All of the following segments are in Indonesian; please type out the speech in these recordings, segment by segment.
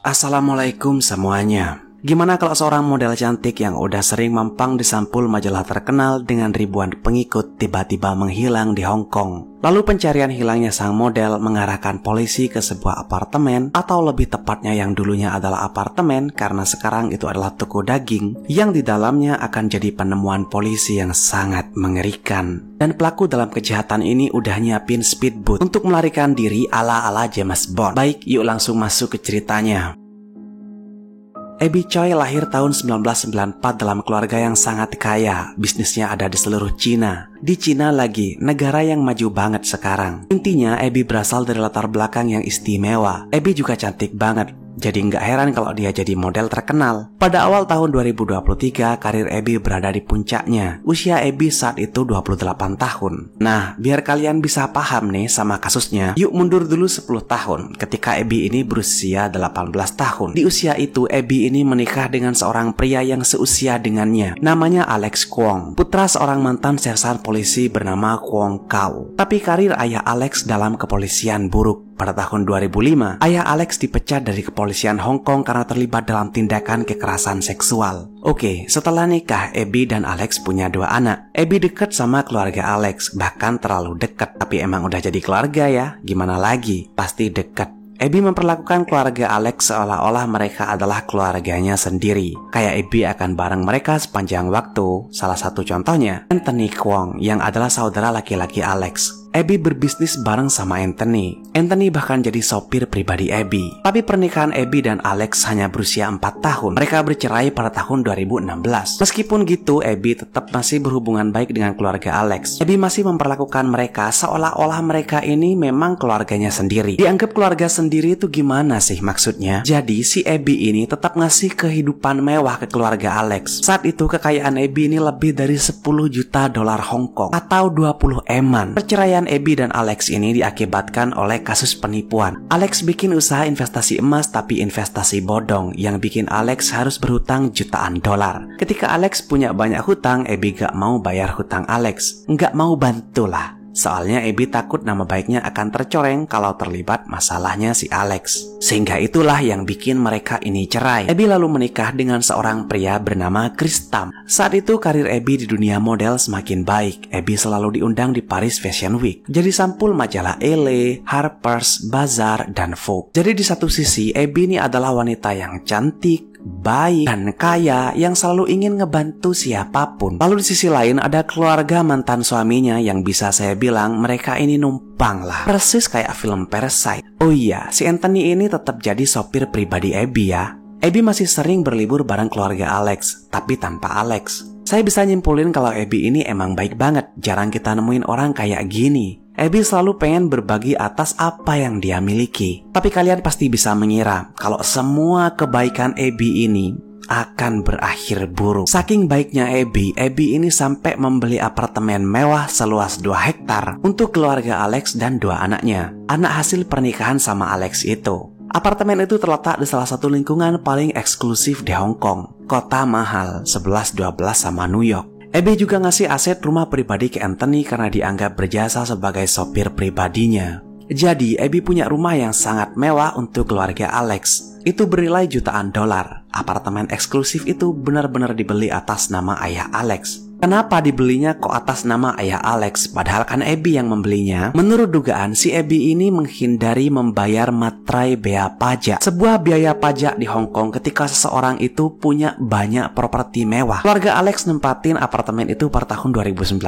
Assalamualaikum semuanya. Gimana kalau seorang model cantik yang udah sering mampang di sampul majalah terkenal dengan ribuan pengikut tiba-tiba menghilang di Hong Kong? Lalu pencarian hilangnya sang model mengarahkan polisi ke sebuah apartemen, atau lebih tepatnya yang dulunya adalah apartemen karena sekarang itu adalah toko daging, yang di dalamnya akan jadi penemuan polisi yang sangat mengerikan. Dan pelaku dalam kejahatan ini udah nyiapin speedboat untuk melarikan diri ala-ala James Bond. Baik, yuk langsung masuk ke ceritanya. Abby Choi lahir tahun 1994 dalam keluarga yang sangat kaya. Bisnisnya ada di seluruh Cina. Di Cina lagi, negara yang maju banget sekarang. Intinya, Abby berasal dari latar belakang yang istimewa. Abby juga cantik banget. Jadi nggak heran kalau dia jadi model terkenal. Pada awal tahun 2023, karir Abby berada di puncaknya. Usia Abby saat itu 28 tahun. Nah, biar kalian bisa paham nih sama kasusnya, yuk mundur dulu 10 tahun ketika Abby ini berusia 18 tahun. Di usia itu, Abby ini menikah dengan seorang pria yang seusia dengannya. Namanya Alex Kwong, putra seorang mantan sersan polisi bernama Kwong Kau. Tapi karir ayah Alex dalam kepolisian buruk. Pada tahun 2005, ayah Alex dipecat dari kepolisian Hong Kong karena terlibat dalam tindakan kekerasan seksual. Oke, setelah nikah, Abby dan Alex punya 2 anak. Abby dekat sama keluarga Alex, bahkan terlalu dekat. Tapi emang udah jadi keluarga ya, gimana lagi? Pasti dekat. Abby memperlakukan keluarga Alex seolah-olah mereka adalah keluarganya sendiri. Kayak Abby akan bareng mereka sepanjang waktu. Salah satu contohnya, Anthony Kwong yang adalah saudara laki-laki Alex. Abby berbisnis bareng sama Anthony. Anthony bahkan jadi sopir pribadi Abby. Tapi pernikahan Abby dan Alex hanya berusia 4 tahun. Mereka bercerai pada tahun 2016. Meskipun gitu, Abby tetap masih berhubungan baik dengan keluarga Alex. Abby masih memperlakukan mereka seolah-olah mereka ini memang keluarganya sendiri. Dianggap keluarga sendiri itu gimana sih maksudnya? Jadi si Abby ini tetap ngasih kehidupan mewah ke keluarga Alex. Saat itu kekayaan Abby ini lebih dari 10 juta dolar Hong Kong atau 20 eman. Perceraian Abby dan Alex ini diakibatkan oleh kasus penipuan. Alex bikin usaha investasi emas tapi investasi bodong yang bikin Alex harus berhutang jutaan dolar. Ketika Alex punya banyak hutang, Abby gak mau bayar hutang Alex. Gak mau bantulah. Soalnya Abby takut nama baiknya akan tercoreng kalau terlibat masalahnya si Alex. Sehingga itulah yang bikin mereka ini cerai. Abby lalu menikah dengan seorang pria bernama Chris Tam. Saat itu karir Abby di dunia model semakin baik. Abby selalu diundang di Paris Fashion Week. Jadi sampul majalah Elle, Harper's Bazaar, dan Vogue. Jadi di satu sisi, Abby ini adalah wanita yang cantik, baik, dan kaya yang selalu ingin ngebantu siapapun. Lalu di sisi lain ada keluarga mantan suaminya yang bisa saya bilang mereka ini numpang lah. Persis kayak film Parasite. Oh iya, si Anthony ini tetap jadi sopir pribadi Abby ya. Abby masih sering berlibur bareng keluarga Alex, tapi tanpa Alex. Saya bisa nyimpulin kalau Abby ini emang baik banget. Jarang kita nemuin orang kayak gini. Abby selalu pengen berbagi atas apa yang dia miliki. Tapi kalian pasti bisa mengira kalau semua kebaikan Abby ini akan berakhir buruk. Saking baiknya Abby ini sampai membeli apartemen mewah seluas 2 hektar untuk keluarga Alex dan 2 anaknya. Anak hasil pernikahan sama Alex itu. Apartemen itu terletak di salah satu lingkungan paling eksklusif di Hong Kong. Kota mahal, 11-12 sama New York. Abby juga ngasih aset rumah pribadi ke Anthony karena dianggap berjasa sebagai sopir pribadinya. Jadi, Abby punya rumah yang sangat mewah untuk keluarga Alex. Itu bernilai jutaan dolar. Apartemen eksklusif itu benar-benar dibeli atas nama ayah Alex. Kenapa dibelinya kok atas nama ayah Alex? Padahal kan Abby yang membelinya. Menurut dugaan, si Abby ini menghindari membayar materai bea pajak. Sebuah biaya pajak di Hong Kong ketika seseorang itu punya banyak properti mewah. Keluarga Alex nempatin apartemen itu per tahun 2019.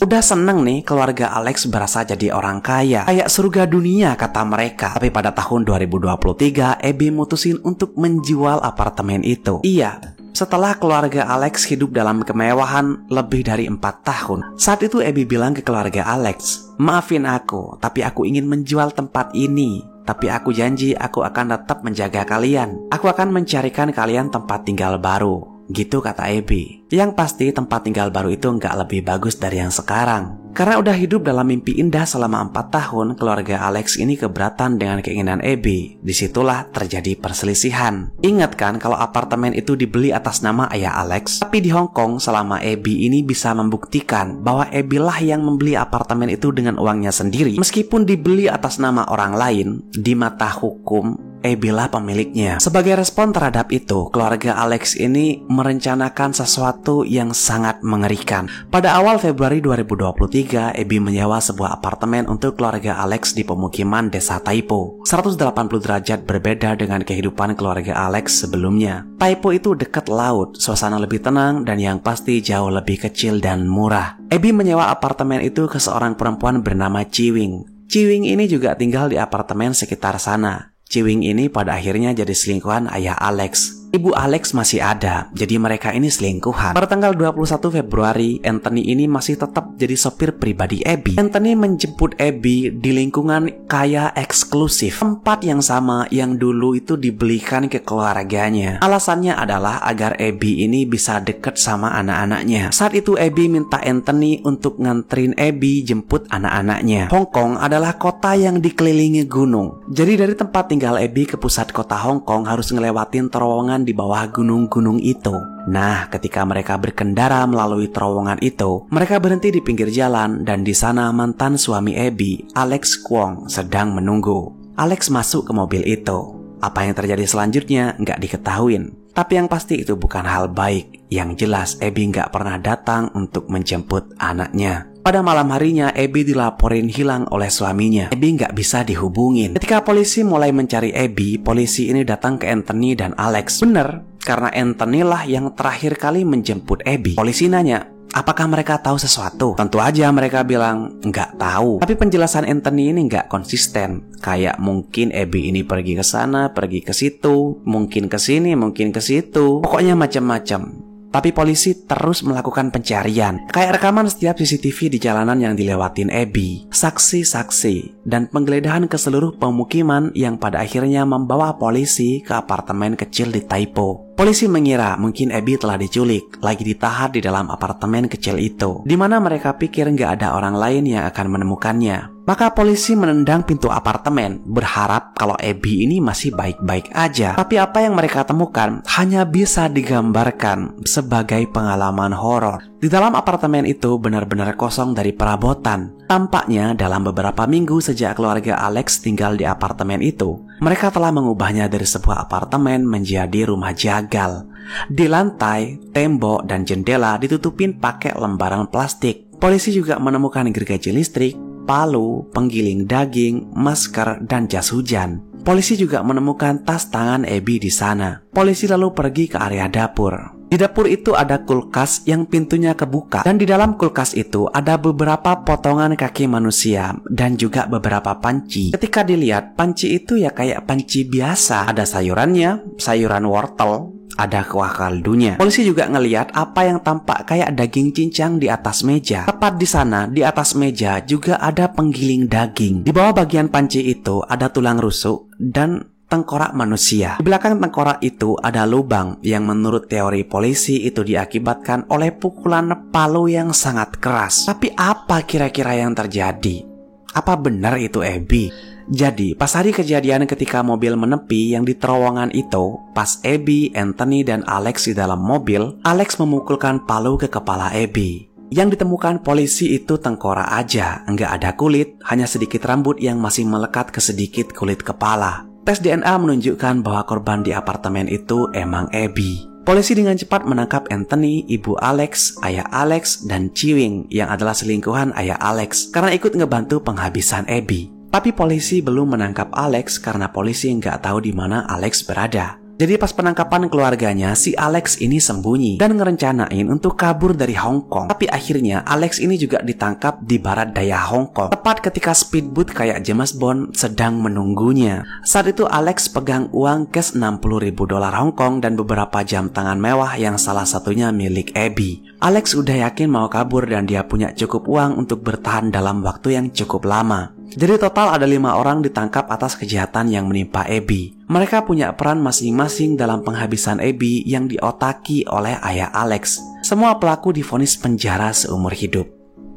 Udah seneng nih keluarga Alex berasa jadi orang kaya. Kayak surga dunia kata mereka. Tapi pada tahun 2023, Abby mutusin untuk menjual apartemen itu. Iya, setelah keluarga Alex hidup dalam kemewahan lebih dari 4 tahun. Saat itu Abby bilang ke keluarga Alex, "Maafin aku, tapi aku ingin menjual tempat ini. Tapi aku janji aku akan tetap menjaga kalian. Aku akan mencarikan kalian tempat tinggal baru." Gitu kata Abby. Yang pasti tempat tinggal baru itu nggak lebih bagus dari yang sekarang. Karena udah hidup dalam mimpi indah selama 4 tahun, keluarga Alex ini keberatan dengan keinginan Abby. Disitulah terjadi perselisihan. Ingat kan kalau apartemen itu dibeli atas nama ayah Alex? Tapi di Hong Kong selama Abby ini bisa membuktikan bahwa Abby lah yang membeli apartemen itu dengan uangnya sendiri. Meskipun dibeli atas nama orang lain, di mata hukum Abby lah pemiliknya. Sebagai respon terhadap itu, keluarga Alex ini merencanakan sesuatu yang sangat mengerikan. Pada awal Februari 2023, Abby menyewa sebuah apartemen untuk keluarga Alex di pemukiman desa Taipo. 180 derajat berbeda dengan kehidupan keluarga Alex sebelumnya. Taipo itu dekat laut, suasana lebih tenang, dan yang pasti jauh lebih kecil dan murah. Abby menyewa apartemen itu ke seorang perempuan bernama Chiwing. Chiwing ini juga tinggal di apartemen sekitar sana. Chiwing ini pada akhirnya jadi selingkuhan ayah Alex. Ibu Alex masih ada, jadi mereka ini selingkuhan. Pada tanggal 21 Februari, Anthony ini masih tetap jadi sopir pribadi Abby. Anthony menjemput Abby di lingkungan kaya eksklusif, tempat yang sama yang dulu itu dibelikan ke keluarganya. Alasannya adalah agar Abby ini bisa deket sama anak-anaknya. Saat itu Abby minta Anthony untuk nganterin Abby jemput anak-anaknya. Hong Kong adalah kota yang dikelilingi gunung. Jadi dari tempat tinggal Abby ke pusat kota Hong Kong harus ngelewatin terowongan di bawah gunung-gunung itu. Nah, ketika mereka berkendara melalui terowongan itu, mereka berhenti di pinggir jalan dan di sana mantan suami Abby, Alex Kwong, sedang menunggu. Alex masuk ke mobil itu. Apa yang terjadi selanjutnya nggak diketahuin. Tapi yang pasti itu bukan hal baik. Yang jelas Abby nggak pernah datang untuk menjemput anaknya. Pada malam harinya, Abby dilaporin hilang oleh suaminya. Abby nggak bisa dihubungin. Ketika polisi mulai mencari Abby, polisi ini datang ke Anthony dan Alex. Bener, karena Anthony lah yang terakhir kali menjemput Abby. Polisi nanya, apakah mereka tahu sesuatu? Tentu aja mereka bilang nggak tahu. Tapi penjelasan Anthony ini nggak konsisten. Kayak mungkin Abby ini pergi ke sana, pergi ke situ, mungkin ke sini, mungkin ke situ. Pokoknya macam-macam. Tapi polisi terus melakukan pencarian. Kayak rekaman setiap CCTV di jalanan yang dilewatin Abby, saksi-saksi, dan penggeledahan ke seluruh pemukiman yang pada akhirnya membawa polisi ke apartemen kecil di Taipo. Polisi mengira mungkin Abby telah diculik, lagi ditahan di dalam apartemen kecil itu, di mana mereka pikir nggak ada orang lain yang akan menemukannya. Maka polisi menendang pintu apartemen, berharap kalau Abby ini masih baik-baik aja. Tapi apa yang mereka temukan hanya bisa digambarkan sebagai pengalaman horor. Di dalam apartemen itu benar-benar kosong dari perabotan. Tampaknya dalam beberapa minggu sejak keluarga Alex tinggal di apartemen itu, mereka telah mengubahnya dari sebuah apartemen menjadi rumah jagal. Di lantai, tembok, dan jendela ditutupin pakai lembaran plastik. Polisi juga menemukan gergaji listrik, palu, penggiling daging, masker, dan jas hujan. Polisi juga menemukan tas tangan Abby di sana. Polisi lalu pergi ke area dapur. Di dapur itu ada kulkas yang pintunya kebuka, dan di dalam kulkas itu ada beberapa potongan kaki manusia dan juga beberapa panci. Ketika dilihat, panci itu ya kayak panci biasa. Ada sayurannya, sayuran wortel, ada kuah kaldunya. Polisi juga ngelihat apa yang tampak kayak daging cincang di atas meja. Tepat di sana, di atas meja juga ada penggiling daging. Di bawah bagian panci itu ada tulang rusuk dan tengkorak manusia. Di belakang tengkorak itu ada lubang yang menurut teori polisi itu diakibatkan oleh pukulan palu yang sangat keras. Tapi apa kira-kira yang terjadi? Apa benar itu Abby? Jadi, pas hari kejadian ketika mobil menepi yang di terowongan itu, pas Abby, Anthony, dan Alex di dalam mobil, Alex memukulkan palu ke kepala Abby. Yang ditemukan polisi itu tengkorak aja, nggak ada kulit, hanya sedikit rambut yang masih melekat ke sedikit kulit kepala. Tes DNA menunjukkan bahwa korban di apartemen itu emang Abby. Polisi dengan cepat menangkap Anthony, ibu Alex, ayah Alex, dan Chiwing yang adalah selingkuhan ayah Alex karena ikut ngebantu penghabisan Abby. Tapi polisi belum menangkap Alex karena polisi nggak tahu di mana Alex berada. Jadi pas penangkapan keluarganya, si Alex ini sembunyi dan ngerencanain untuk kabur dari Hong Kong. Tapi akhirnya Alex ini juga ditangkap di barat daya Hong Kong, tepat ketika speedboat kayak James Bond sedang menunggunya. Saat itu Alex pegang uang cash $60.000 Hong Kong dan beberapa jam tangan mewah yang salah satunya milik Abby. Alex udah yakin mau kabur dan dia punya cukup uang untuk bertahan dalam waktu yang cukup lama. Jadi total ada 5 orang ditangkap atas kejahatan yang menimpa Abby. Mereka punya peran masing-masing dalam penghabisan Abby yang diotaki oleh ayah Alex. Semua pelaku divonis penjara seumur hidup.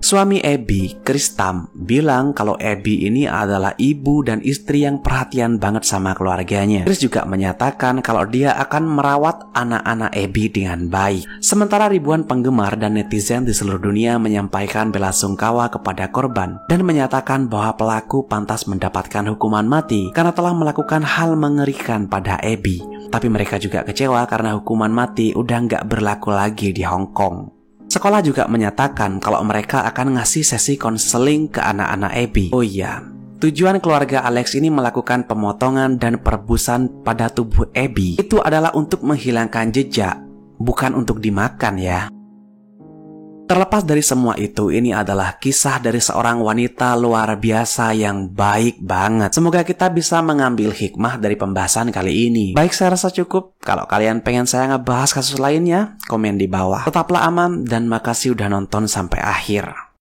Suami Abby, Chris Tam, bilang kalau Abby ini adalah ibu dan istri yang perhatian banget sama keluarganya. Chris juga menyatakan kalau dia akan merawat anak-anak Abby dengan baik. Sementara ribuan penggemar dan netizen di seluruh dunia menyampaikan belasungkawa kepada korban dan menyatakan bahwa pelaku pantas mendapatkan hukuman mati karena telah melakukan hal mengerikan pada Abby. Tapi mereka juga kecewa karena hukuman mati udah nggak berlaku lagi di Hong Kong. Sekolah juga menyatakan kalau mereka akan ngasih sesi konseling ke anak-anak Abby. Oh iya, tujuan keluarga Alex ini melakukan pemotongan dan perebusan pada tubuh Abby itu adalah untuk menghilangkan jejak, bukan untuk dimakan ya. Terlepas dari semua itu, ini adalah kisah dari seorang wanita luar biasa yang baik banget. Semoga kita bisa mengambil hikmah dari pembahasan kali ini. Baik, saya rasa cukup. Kalau kalian pengen saya ngebahas kasus lainnya, komen di bawah. Tetaplah aman dan makasih udah nonton sampai akhir.